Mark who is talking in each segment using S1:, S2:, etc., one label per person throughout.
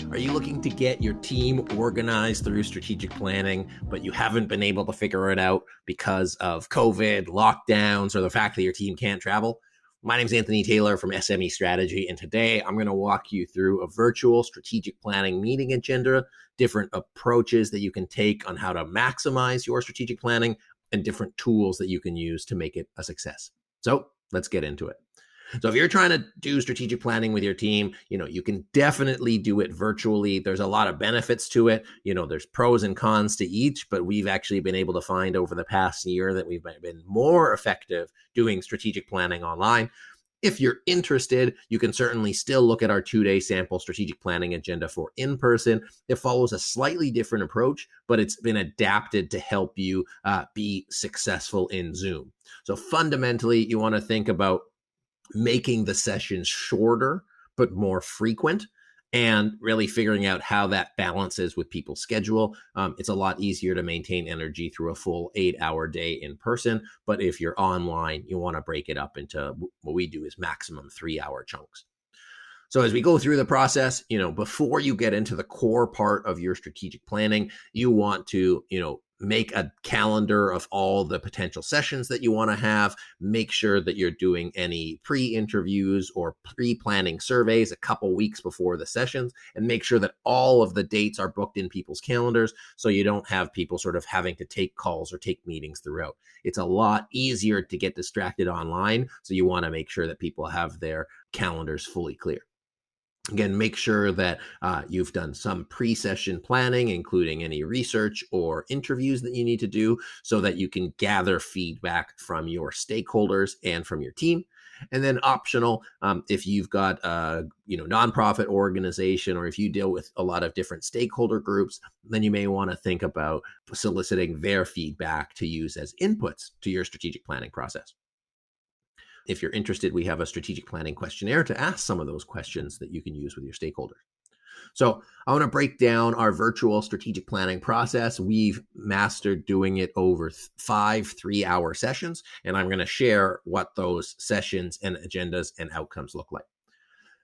S1: Are you looking to get your team organized through strategic planning, but you haven't been able to figure it out because of COVID, lockdowns, or the fact that your team can't travel? My name is Anthony Taylor from SME Strategy, and today I'm going to walk you through a virtual strategic planning meeting agenda, different approaches that you can take on how to maximize your strategic planning, and different tools that you can use to make it a success. So let's get into it. So if you're trying to do strategic planning with your team, you can definitely do it virtually. There's a lot of benefits to it. There's pros and cons to each, but we've actually been able to find over the past year that we've been more effective doing strategic planning online. If you're interested, you can certainly still look at our 2-day sample strategic planning agenda for in-person. It follows a slightly different approach, but it's been adapted to help you be successful in Zoom. So fundamentally, you want to think about making the sessions shorter but more frequent, and really figuring out how that balances with people's schedule. It's a lot easier to maintain energy through a full 8-hour day in person, but if you're online, you want to break it up into what we do is maximum 3-hour chunks. So as we go through the process, before you get into the core part of your strategic planning, you want to, make a calendar of all the potential sessions that you want to have. Make sure that you're doing any pre-interviews or pre-planning surveys a couple weeks before the sessions, and make sure that all of the dates are booked in people's calendars so you don't have people sort of having to take calls or take meetings throughout. It's a lot easier to get distracted online, so you want to make sure that people have their calendars fully clear. Again, make sure that you've done some pre-session planning, including any research or interviews that you need to do so that you can gather feedback from your stakeholders and from your team. And then optional, if you've got a nonprofit organization, or if you deal with a lot of different stakeholder groups, then you may want to think about soliciting their feedback to use as inputs to your strategic planning process. If you're interested, we have a strategic planning questionnaire to ask some of those questions that you can use with your stakeholders. So I want to break down our virtual strategic planning process. We've mastered doing it over 5 3-hour sessions, and I'm going to share what those sessions and agendas and outcomes look like.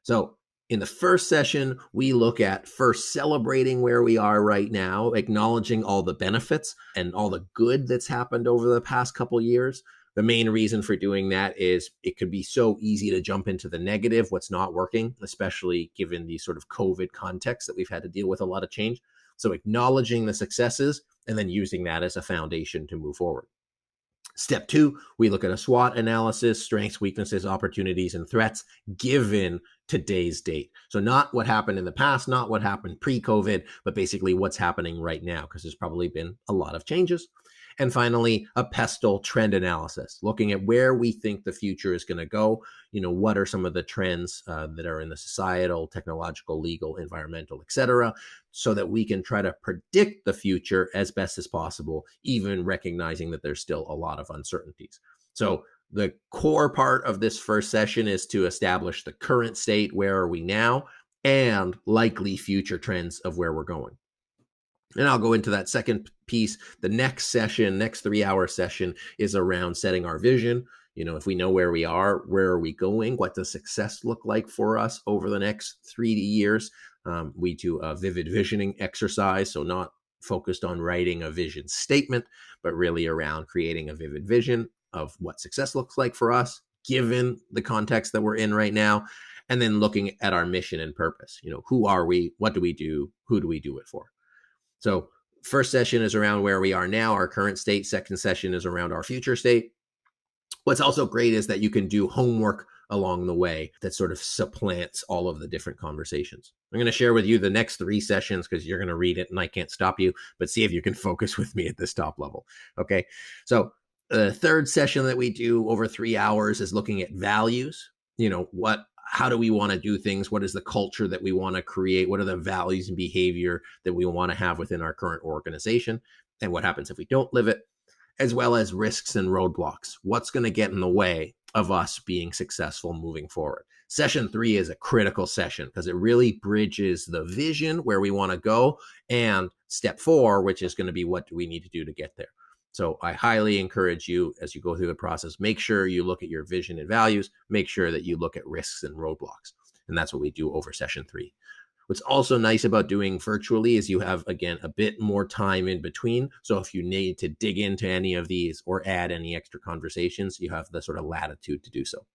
S1: So in the first session, we look at first celebrating where we are right now, acknowledging all the benefits and all the good that's happened over the past couple of years. The main reason for doing that is it could be so easy to jump into the negative, what's not working, especially given the sort of COVID context that we've had to deal with a lot of change. So acknowledging the successes and then using that as a foundation to move forward. Step 2, we look at a SWOT analysis, strengths, weaknesses, opportunities, and threats given today's date. So not what happened in the past, not what happened pre-COVID, but basically what's happening right now, because there's probably been a lot of changes. And finally, a PESTLE trend analysis, looking at where we think the future is going to go. What are some of the trends that are in the societal, technological, legal, environmental, et cetera, so that we can try to predict the future as best as possible, even recognizing that there's still a lot of uncertainties. So the core part of this first session is to establish the current state, where are we now, and likely future trends of where we're going. And I'll go into that second piece. The next 3-hour session is around setting our vision. If we know where we are we going? What does success look like for us over the next 3 years? We do a vivid visioning exercise, so not focused on writing a vision statement, but really around creating a vivid vision of what success looks like for us, given the context that we're in right now, and then looking at our mission and purpose. Who are we? What do we do? Who do we do it for? So first session is around where we are now, our current state. Second session is around our future state. What's also great is that you can do homework along the way that sort of supplants all of the different conversations. I'm going to share with you the next 3 sessions because you're going to read it and I can't stop you, but see if you can focus with me at this top level. Okay. So the third session that we do over 3 hours is looking at values. How do we want to do things? What is the culture that we want to create? What are the values and behavior that we want to have within our current organization? And what happens if we don't live it? As well as risks and roadblocks. What's going to get in the way of us being successful moving forward? Session 3 is a critical session because it really bridges the vision, where we want to go, and step 4, which is going to be what do we need to do to get there. So I highly encourage you, as you go through the process, make sure you look at your vision and values, make sure that you look at risks and roadblocks. And that's what we do over session 3. What's also nice about doing virtually is you have, again, a bit more time in between. So if you need to dig into any of these or add any extra conversations, you have the sort of latitude to do so.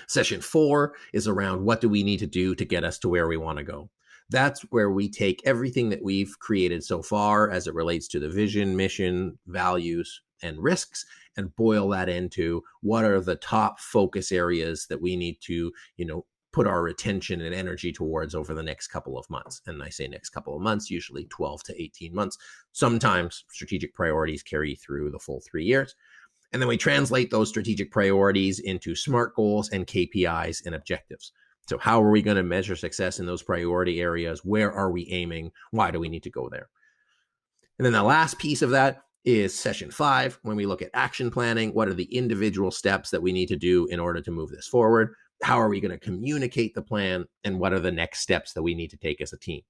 S1: Session 4 is around what do we need to do to get us to where we want to go. That's where we take everything that we've created so far as it relates to the vision, mission, values, and risks, and boil that into what are the top focus areas that we need to, put our attention and energy towards over the next couple of months. And I say next couple of months, usually 12 to 18 months. Sometimes strategic priorities carry through the full 3 years. And then we translate those strategic priorities into SMART goals and KPIs and objectives. So how are we going to measure success in those priority areas? Where are we aiming? Why do we need to go there? And then the last piece of that is session 5, when we look at action planning. What are the individual steps that we need to do in order to move this forward? How are we going to communicate the plan? And what are the next steps that we need to take as a team?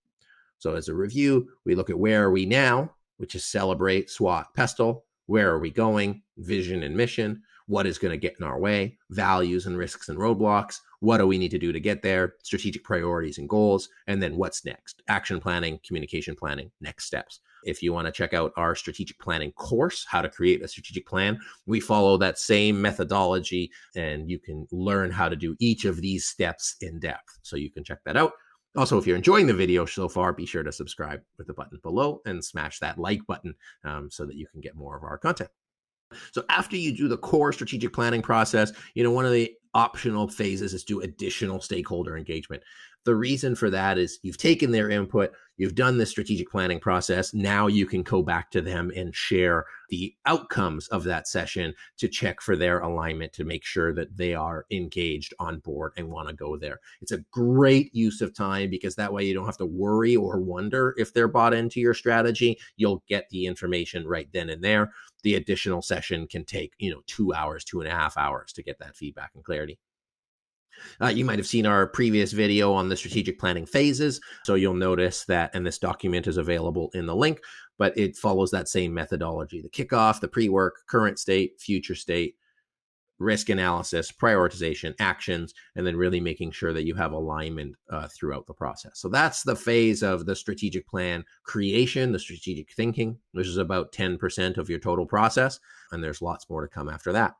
S1: So as a review, we look at where are we now, which is celebrate, SWAT, PESTLE. Where are we going? Vision and mission. What is going to get in our way? Values and risks and roadblocks. What do we need to do to get there? Strategic priorities and goals. And then what's next? Action planning, communication planning, next steps. If you want to check out our strategic planning course, how to create a strategic plan, we follow that same methodology, and you can learn how to do each of these steps in depth. So you can check that out. Also, if you're enjoying the video so far, be sure to subscribe with the button below and smash that like button so that you can get more of our content. So after you do the core strategic planning process, one of the optional phases is do additional stakeholder engagement. The reason for that is you've taken their input, you've done the strategic planning process. Now you can go back to them and share the outcomes of that session to check for their alignment, to make sure that they are engaged, on board, and want to go there. It's a great use of time because that way you don't have to worry or wonder if they're bought into your strategy. You'll get the information right then and there. The additional session can take, 2 hours, 2.5 hours to get that feedback and clarity. You might have seen our previous video on the strategic planning phases. So you'll notice that, and this document is available in the link, but it follows that same methodology: the kickoff, the pre-work, current state, future state, risk analysis, prioritization, actions, and then really making sure that you have alignment throughout the process. So that's the phase of the strategic plan creation, the strategic thinking, which is about 10% of your total process. And there's lots more to come after that.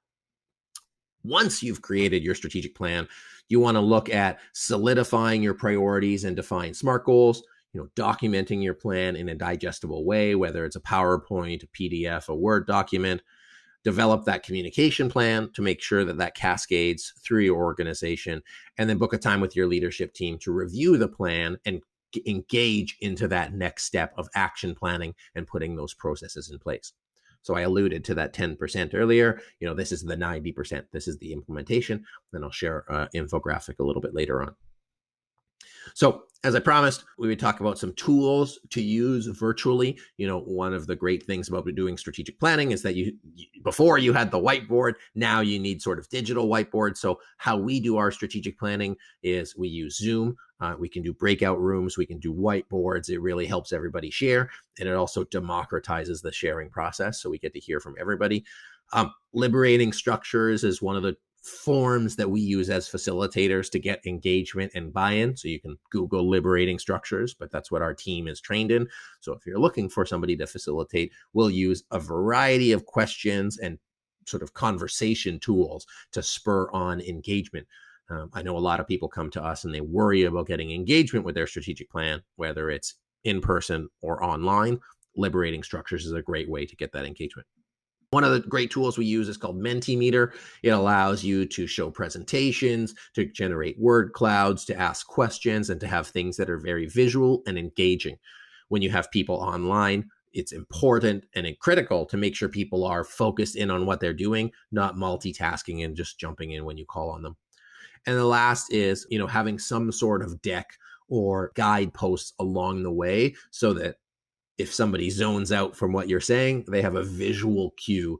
S1: Once you've created your strategic plan, you want to look at solidifying your priorities and define SMART goals, documenting your plan in a digestible way, whether it's a PowerPoint, a PDF, a Word document. Develop that communication plan to make sure that that cascades through your organization, and then book a time with your leadership team to review the plan and engage into that next step of action planning and putting those processes in place. So I alluded to that 10% earlier. This is the 90%. This is the implementation. Then I'll share an infographic a little bit later on. So as I promised, we would talk about some tools to use virtually. One of the great things about doing strategic planning is that before you had the whiteboard, now you need sort of digital whiteboard. So how we do our strategic planning is we use Zoom. We can do breakout rooms. We can do whiteboards. It really helps everybody share. And it also democratizes the sharing process. So we get to hear from everybody. Liberating structures is one of the forms that we use as facilitators to get engagement and buy-in. So you can Google liberating structures, but that's what our team is trained in. So if you're looking for somebody to facilitate, we'll use a variety of questions and sort of conversation tools to spur on engagement. I know a lot of people come to us and they worry about getting engagement with their strategic plan, whether it's in person or online. Liberating structures is a great way to get that engagement. One of the great tools we use is called Mentimeter. It allows you to show presentations, to generate word clouds, to ask questions, and to have things that are very visual and engaging. When you have people online, it's important and critical to make sure people are focused in on what they're doing, not multitasking and just jumping in when you call on them. And the last is, having some sort of deck or guideposts along the way so that if somebody zones out from what you're saying, they have a visual cue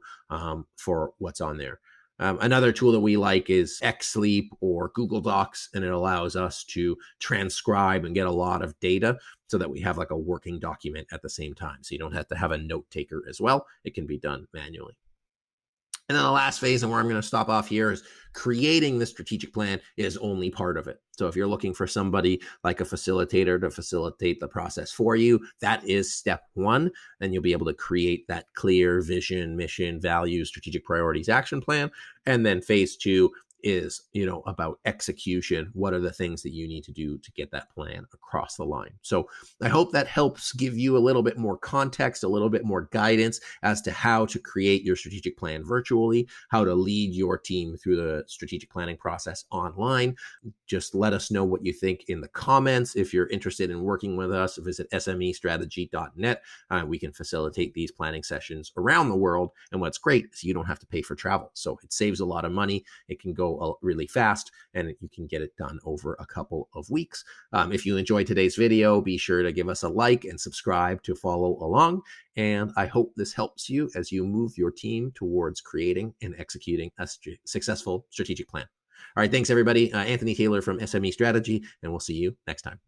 S1: for what's on there. Another tool that we like is XSleep or Google Docs, and it allows us to transcribe and get a lot of data so that we have like a working document at the same time. So you don't have to have a note taker as well. It can be done manually. And then the last phase, and where I'm going to stop off here, is creating the strategic plan is only part of it. So if you're looking for somebody like a facilitator to facilitate the process for you, that is step one. Then you'll be able to create that clear vision, mission, values, strategic priorities, action plan. And then phase two is, about execution. What are the things that you need to do to get that plan across the line? So I hope that helps give you a little bit more context, a little bit more guidance as to how to create your strategic plan virtually, how to lead your team through the strategic planning process online. Just let us know what you think in the comments. If you're interested in working with us, visit smestrategy.net. We can facilitate these planning sessions around the world. And what's great is you don't have to pay for travel. So it saves a lot of money. It can go really fast, and you can get it done over a couple of weeks. If you enjoyed today's video, be sure to give us a like and subscribe to follow along. And I hope this helps you as you move your team towards creating and executing a successful strategic plan. All right, thanks everybody. Anthony Taylor from SME Strategy, and we'll see you next time.